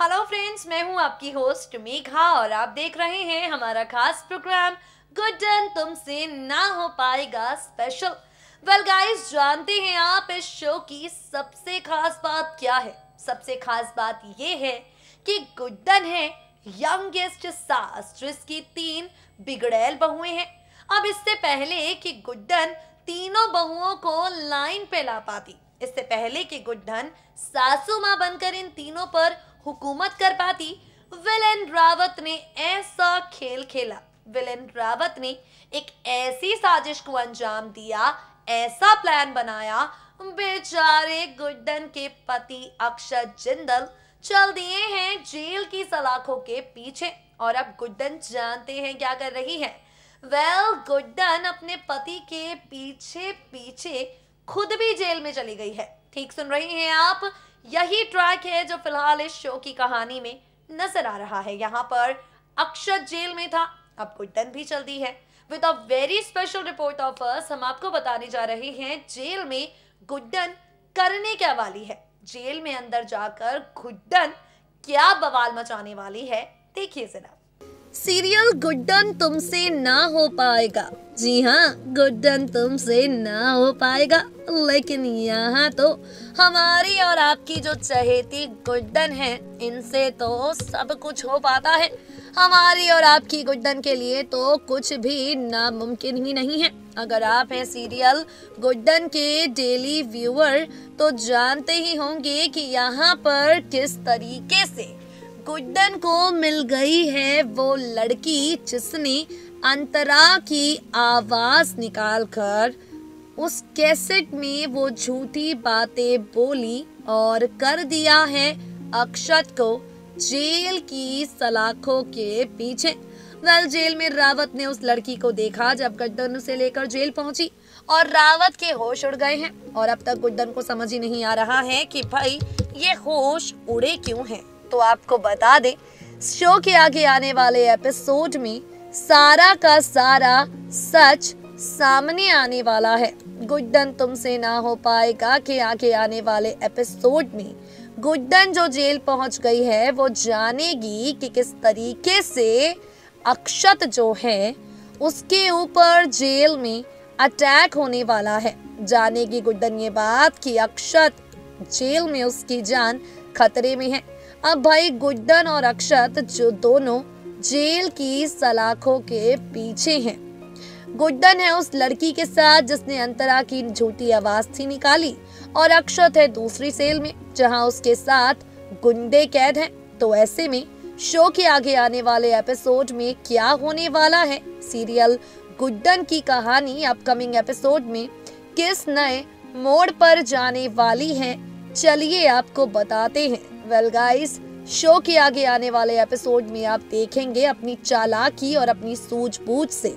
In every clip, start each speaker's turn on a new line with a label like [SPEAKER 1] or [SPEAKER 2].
[SPEAKER 1] Hello friends, मैं हूं आपकी होस्ट मेघा और आप देख रहे हैं हमारा खास प्रोग्राम गुड डन तुमसे ना हो पाएगा स्पेशल। वेल गाइस, जानते हैं आप इस शो की सबसे खास बात क्या है? सबसे खास बात ये है कि गुड्डन है यंगेस्ट सास जिसकी 3 बिगड़ैल बहुएं हैं। अब इससे पहले कि गुड्डन तीनों बहुओं को लाइन पे ला पाती, इससे पहले कि गुड्डन सासू माँ बनकर इन तीनों पर हुकूमत कर पाती, विलेन रावत ने ऐसा खेल खेला। विलेन रावत ने एक ऐसी साजिश को अंजाम दिया, ऐसा प्लान बनाया, बेचारे गुड्डन के पति अक्षत जिंदल चल दिए हैं जेल की सलाखों के पीछे। और अब गुड्डन जानते हैं क्या कर रही है? गुड्डन अपने पति के पीछे पीछे खुद भी जेल में चली गई है। ठीक सुन रही हैं आप, यही ट्रैक है जो फिलहाल इस शो की कहानी में नजर आ रहा है। यहाँ पर अक्षत जेल में था, अब गुड्डन भी चल दी है। With a very special report of us, हम आपको बताने जा रहे हैं जेल में गुड्डन करने क्या वाली है। जेल में अंदर जाकर गुड्डन क्या बवाल मचाने वाली है, देखिए जरा। सीरियल गुड्डन तुमसे ना हो पाएगा। जी हाँ, गुड्डन तुमसे ना हो पाएगा, लेकिन यहाँ तो हमारी और आपकी जो चहेती गुड्डन है, इनसे तो सब कुछ हो पाता है। हमारी और आपकी गुड्डन के लिए तो कुछ भी नामुमकिन ही नहीं है। अगर आप हैं सीरियल गुड्डन के डेली व्यूअर तो जानते ही होंगे कि यहाँ पर किस तरीके से गुड्डन को मिल गई है वो लड़की जिसने अंतरा की आवाज निकालकर उस कैसेट में वो झूठी बातें बोली और कर दिया है अक्षत को जेल की सलाखों के पीछे। जेल में रावत ने उस लड़की को देखा जब गुड्डन उसे लेकर जेल पहुंची और रावत के होश उड़ गए हैं। और अब तक गुड्डन को समझ ही नहीं आ रहा है कि भाई ये होश उड़े क्यों हैं। तो आपको बता दें, शो के आगे आने वाले एपिसोड में सारा का सारा सच सामने आने वाला है। गुड्डन तुमसे ना हो पाएगा के आगे आने वाले एपिसोड में गुड्डन जो जेल पहुंच गई है वो जानेगी कि किस तरीके से अक्षत जो है उसके ऊपर जेल में अटैक होने वाला है। जानेगी गुड्डन ये बात कि अक्षत जेल में उसकी जान खतरे में है। अब भाई गुड्डन और अक्षत जो दोनों जेल की सलाखों के पीछे हैं। गुड्डन है उस लड़की के साथ जिसने अंतरा की झूठी आवाज थी निकाली और अक्षत है दूसरी सेल में जहां उसके साथ गुंडे कैद हैं। तो ऐसे में शो के आगे आने वाले एपिसोड में क्या होने वाला है, सीरियल गुड्डन की कहानी अपकमिंग एपिसोड में किस नए मोड़ पर जाने वाली है, चलिए आपको बताते हैं। गाइस, शो के आगे आने वाले एपिसोड में आप देखेंगे अपनी चालाकी और अपनी सूझबूझ से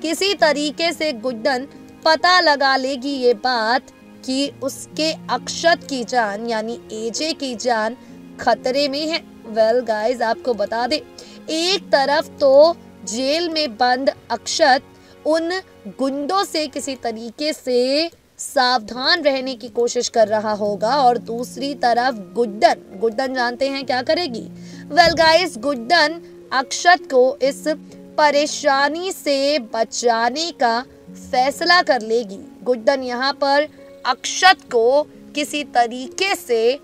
[SPEAKER 1] किसी तरीके से गुड्डन पता लगा लेगी ये बात कि उसके अक्षत की जान यानी एजे की जान खतरे में है। गाइस, आपको बता दे, एक तरफ तो जेल में बंद अक्षत उन गुंडों से किसी तरीके से सावधान रहने की कोशिश कर रहा होगा और दूसरी तरफ गुड्डन जानते हैं क्या करेगी? गाइस, गुड्डन अक्षत को इस परेशानी से बचाने का फैसला कर लेगी। गुड्डन यहाँ पर अक्षत को किसी तरीके से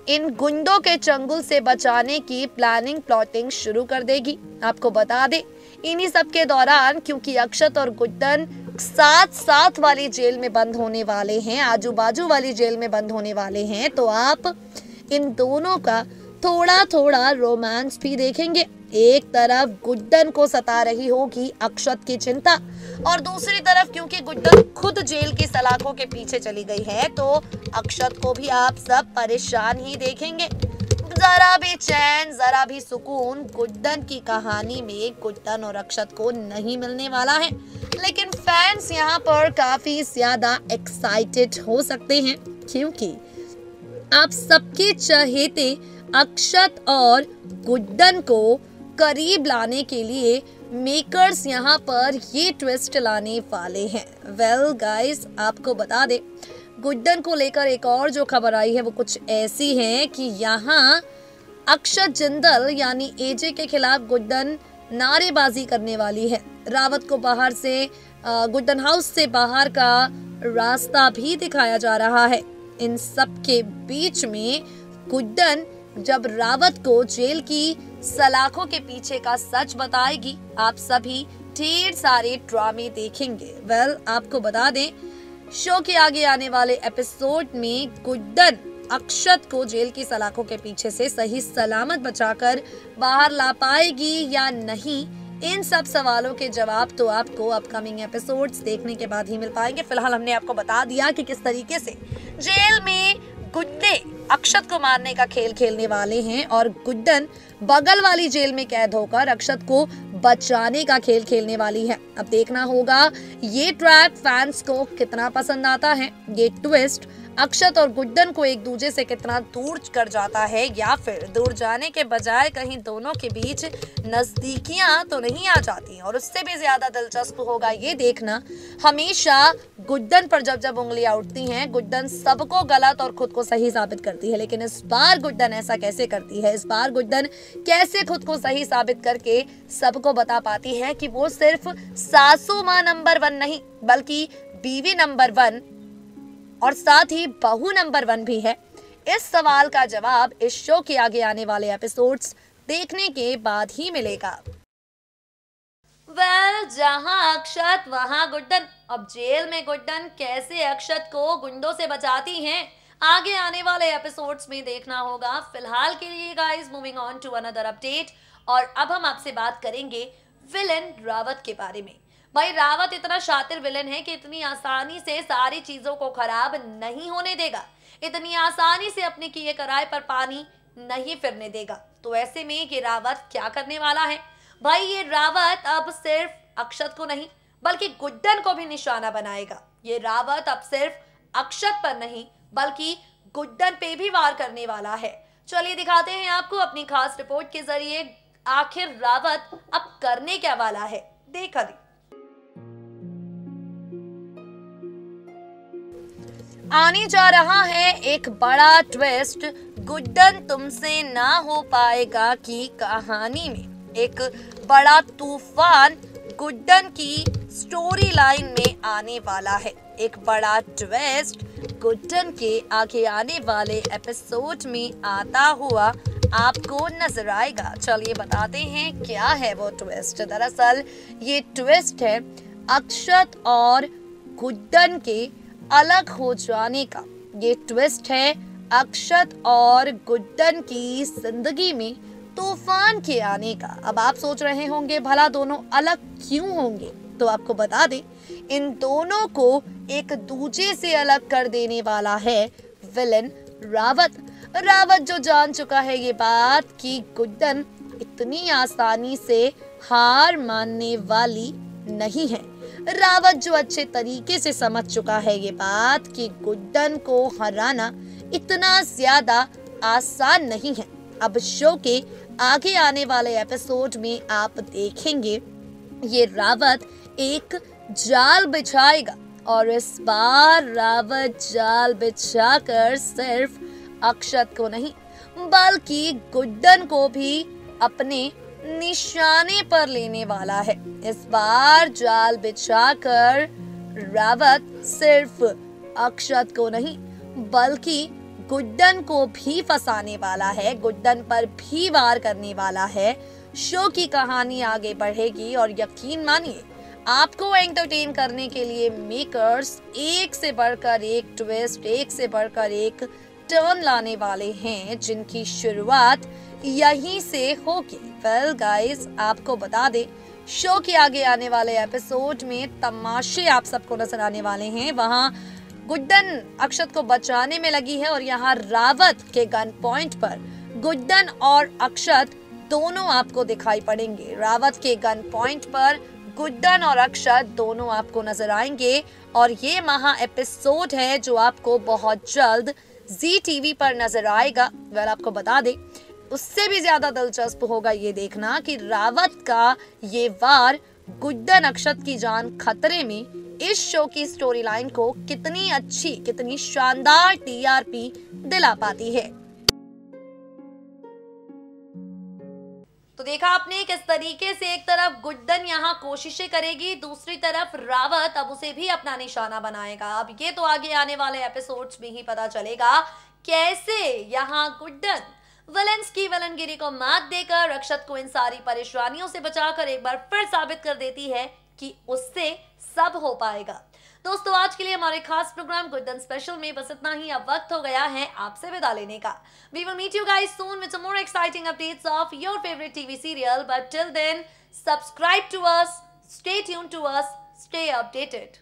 [SPEAKER 1] इन गुंडों के चंगुल से बचाने की प्लानिंग शुरू कर देगी। आपको बता दे, इन्हीं सब के दौरान क्योंकि अक्षत और गुड्डन साथ वाली जेल में बंद होने वाले हैं, आजू बाजू वाली जेल में बंद होने वाले हैं, तो आप इन दोनों का थोड़ा रोमांस भी देखेंगे। एक तरफ गुड्डन को सता रही होगी अक्षत की चिंता और दूसरी तरफ क्योंकि गुड्डन खुद जेल की सलाखों के पीछे चली गई है तो अक्षत को भी आप सब परेशान ही देखेंगे। जरा भी चैन, जरा भी सुकून गुड्डन की कहानी में गुड्डन और अक्षत को नहीं मिलने वाला है। लेकिन फैंस यहाँ पर काफी ज्यादा एक्साइटेड हो सकते हैं क्योंकि आप सबके चहेते अक्षत और गुड्डन को करीब लाने के लिए मेकर्स यहाँ पर ये ट्विस्ट लाने वाले हैं। गाइस, आपको बता दे, गुड्डन को लेकर एक और जो खबर आई है वो कुछ ऐसी है कि यहाँ अक्षत जिंदल यानी एजे के खिलाफ गुड्डन नारेबाजी करने वाली है। रावत को बाहर से गुड्डन हाउस से बाहर का रास्ता भी दिखाया जा रहा है। इन सब के बीच में गुड्डन जब रावत को जेल की सलाखों के पीछे का सच बताएगी, आप सभी ढेर सारे ड्रामे देखेंगे। आपको बता दें, शो के आगे आने वाले एपिसोड में गुड्डन अक्षत को जेल की सलाखों के पीछे से सही सलामत बचाकर बाहर ला पाएगी या नहीं, इन सब सवालों के जवाब तो आपको अपकमिंग एपिसोड्स देखने के बाद ही मिल पाएंगे। फिलहाल हमने आपको बता दिया कि किस तरीके से जेल में गुड्डे अक्षत को मारने का खेल खेलने वाले हैं और गुड्डन बगल वाली जेल में कैद होकर अक्षत को बचाने का खेल खेलने वाली है। अब देखना होगा ये ट्रैक फैंस को कितना पसंद आता है। ये ट्विस्ट अक्षत और गुड्डन को एक दूसरे से कितना दूर कर जाता है, या फिर दूर जाने के बजाय कहीं दोनों के बीच नजदीकियां तो नहीं आ जाती। और उससे भी ज्यादा दिलचस्प होगा ये देखना, हमेशा गुड्डन पर जब जब उंगलियां उठती हैं, गुड्डन सबको गलत और खुद को सही साबित करती है। लेकिन इस बार गुड्डन ऐसा कैसे करती है? इस बार गुड्डन कैसे खुद को सही साबित करके सबको बता पाती है कि वो सिर्फ सासू माँ नंबर 1 नहीं, बल्कि बीवी नंबर 1 और साथ ही बहू नंबर 1 भी है? इस सवाल का जवाब इस शो के आगे आने वाले एपिसोड्स देखने के बाद ही मिलेगा। जहां अक्षत वहां गुड्डन। अब जेल में गुड्डन कैसे अक्षत को गुंडों से बचाती हैं, आगे आने वाले एपिसोड्स में देखना होगा। फिलहाल के लिए guys, moving on to another update. और अब हम आपसे बात करेंगे विलन रावत के बारे में। भाई, रावत इतना शातिर विलन है कि इतनी आसानी से सारी चीजों को खराब नहीं होने देगा, इतनी आसानी से अपने किए कराए पर पानी नहीं फिरने देगा। तो ऐसे में ये रावत क्या करने वाला है? भाई, ये रावत अब सिर्फ अक्षत को नहीं बल्कि गुड्डन को भी निशाना बनाएगा। ये रावत अब सिर्फ अक्षत पर नहीं बल्कि गुड्डन पे भी वार करने वाला है। चलिए दिखाते हैं आपको अपनी खास रिपोर्ट के जरिए आखिर रावत अब करने क्या वाला है। देखा दी। आने जा रहा है एक बड़ा ट्विस्ट गुड्डन तुमसे ना हो पाएगा की कहानी में। एक बड़ा तूफान गुड्डन की स्टोरी लाइन में आने वाला है। एक बड़ा ट्विस्ट गुड्डन के आगे आने वाले एपिसोड में आता हुआ आपको नजर आएगा। चलिए बताते हैं क्या है वो ट्विस्ट। दरअसल ये ट्विस्ट है अक्षत और गुड्डन के अलग हो जाने का। ये ट्विस्ट है अक्षत और गुड्डन की जिंदगी में तूफान के आने का। अब आप सोच रहे होंगे भला दोनों अलग क्यों होंगे, तो आपको बता दें, इन दोनों को एक दूसरे से अलग कर देने वाला है विलन रावत। रावत जो जान चुका है ये बात कि गुड्डन इतनी आसानी से हार मानने वाली नहीं है। रावत जो अच्छे तरीके से समझ चुका है ये बात कि गुड्डन को हराना इतना ज्यादा आसान नहीं है। अब शो के आगे आने वाले एपिसोड में आप देखेंगे ये रावत एक जाल बिछाएगा और इस बार रावत जाल बिछाकर सिर्फ अक्षत को नहीं बल्कि गुड्डन को भी अपने निशाने पर लेने वाला है। इस बार जाल बिछाकर रावत सिर्फ अक्षत को नहीं बल्कि गुड्डन को भी फंसाने वाला है, गुड्डन पर भी वार करने वाला है। शो की कहानी आगे बढ़ेगी और यकीन मानिए आपको एंटरटेन करने के लिए मेकर्स एक से बढ़कर एक ट्विस्ट, एक से बढ़कर एक टर्न लाने वाले हैं जिनकी शुरुआत यहीं से होगी। वेल गाइस, आपको बता दें शो के आगे आने वाले एपिसोड में तमाशे आप सबको नजर आने वाले हैं। वहां गुड्डन अक्षत को बचाने में लगी है और यहाँ रावत के गन पॉइंट पर गुड्डन और अक्षत दोनों आपको दिखाई पड़ेंगे। रावत के गन पॉइंट पर गुड्डन और अक्षत दोनों आपको नजर आएंगे और ये महा एपिसोड है जो आपको बहुत जल्द जी टीवी पर नजर आएगा। वेल आपको बता दें उससे भी ज्यादा दिलचस्प होगा ये देखना कि रावत का ये वार गुड्डन अक्षत की जान खतरे में इस शो की स्टोरी लाइन को कितनी अच्छी, कितनी शानदार टीआरपी दिला पाती है। देखा आपने किस तरीके से एक तरफ गुड्डन यहाँ कोशिशें करेगी, दूसरी तरफ रावत अब उसे भी अपना निशाना बनाएगा। अब ये तो आगे आने वाले एपिसोड्स में ही पता चलेगा कैसे यहाँ गुड्डन विलेंस की विलनगिरी को मात देकर रक्षत को इन सारी परेशानियों से बचाकर एक बार फिर साबित कर देती है कि उससे सब हो पाएगा। दोस्तों आज के लिए हमारे खास प्रोग्राम गुड्डन स्पेशल में बस इतना ही। अब वक्त हो गया है आपसे विदा लेने का। We will meet you guys soon with some more exciting updates of your favorite TV serial. But till then, subscribe to us, stay tuned to us, stay updated.